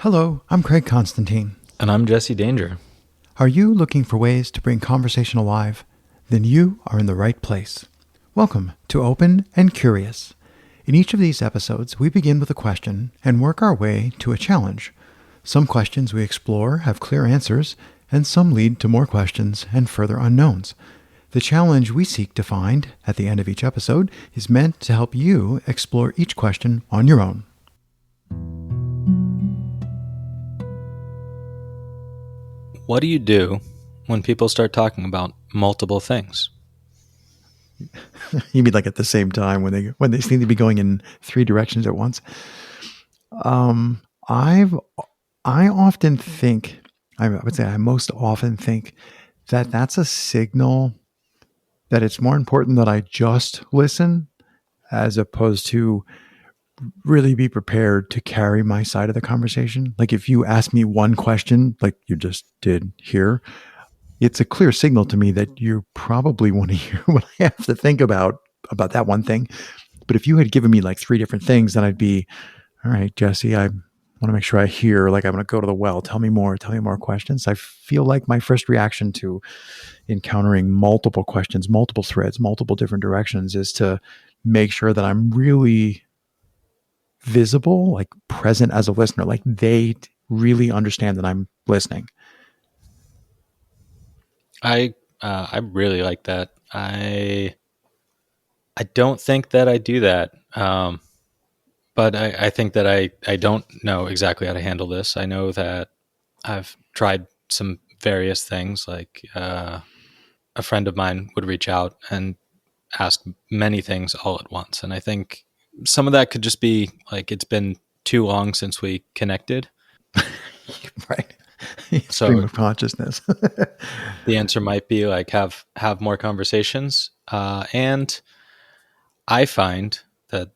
Hello, I'm Craig Constantine. And I'm Jesse Danger. Are you looking for ways to bring conversation alive? Then you are in the right place. Welcome to Open and Curious. In each of these episodes, we begin with a question and work our way to a challenge. Some questions we explore have clear answers, and some lead to more questions and further unknowns. The challenge we seek to find at the end of each episode is meant to help you explore each question on your own. What do you do when people start talking about multiple things? You mean like at the same time when they seem to be going in three directions at once? I often think, I would say I most often think that that's a signal that it's more important that I just listen as opposed to really be prepared to carry my side of the conversation. Like if you ask me one question, like you just did here, it's a clear signal to me that you probably want to hear what I have to think about that one thing. But if you had given me like three different things, then I'd be, all right, Jesse, I want to make sure I hear, like I'm going to go to the well. Tell me more questions. I feel like my first reaction to encountering multiple questions, multiple threads, multiple different directions is to make sure that I'm really visible, like present as a listener, like they really understand that I'm listening. I really like that. I don't think that I do that, but I think that I don't know exactly how to handle this. I know that I've tried some various things, like a friend of mine would reach out and ask many things all at once, and I think some of that could just be like it's been too long since we connected. Right. Stream of consciousness. The answer might be like have more conversations. And I find that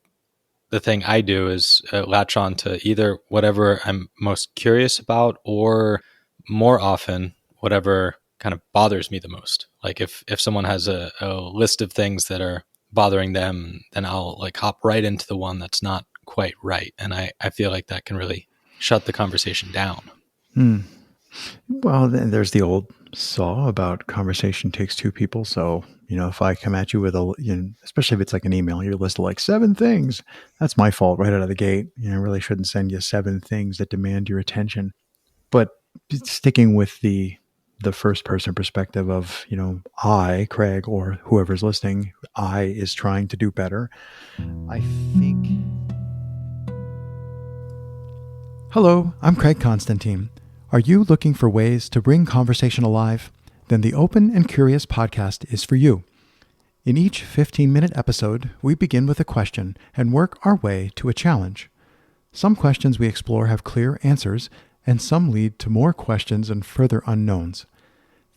the thing I do is latch on to either whatever I'm most curious about, or more often whatever kind of bothers me the most. Like if someone has a list of things that are bothering them, then I'll like hop right into the one that's not quite right. And I feel like that can really shut the conversation down. Well, then there's the old saw about conversation takes two people. So, if I come at you with especially if it's like an email, your list of like 7 things, that's my fault right out of the gate. I really shouldn't send you 7 things that demand your attention. But sticking with the first person perspective of, I, Craig, or whoever's listening, I is trying to do better. I think. Hello, I'm Craig Constantine. Are you looking for ways to bring conversation alive? Then the Open and Curious podcast is for you. In each 15-minute episode, we begin with a question and work our way to a challenge. Some questions we explore have clear answers, and some lead to more questions and further unknowns.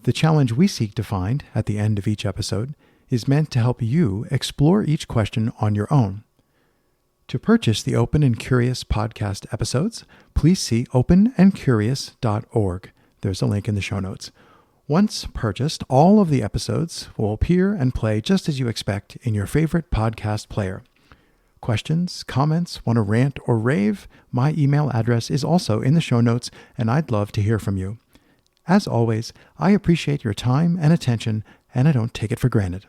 The challenge we seek to find at the end of each episode is meant to help you explore each question on your own. To purchase the Open and Curious podcast episodes, please see openandcurious.org. There's a link in the show notes. Once purchased, all of the episodes will appear and play just as you expect in your favorite podcast player. Questions, comments, want to rant or rave? My email address is also in the show notes, and I'd love to hear from you. As always, I appreciate your time and attention, and I don't take it for granted.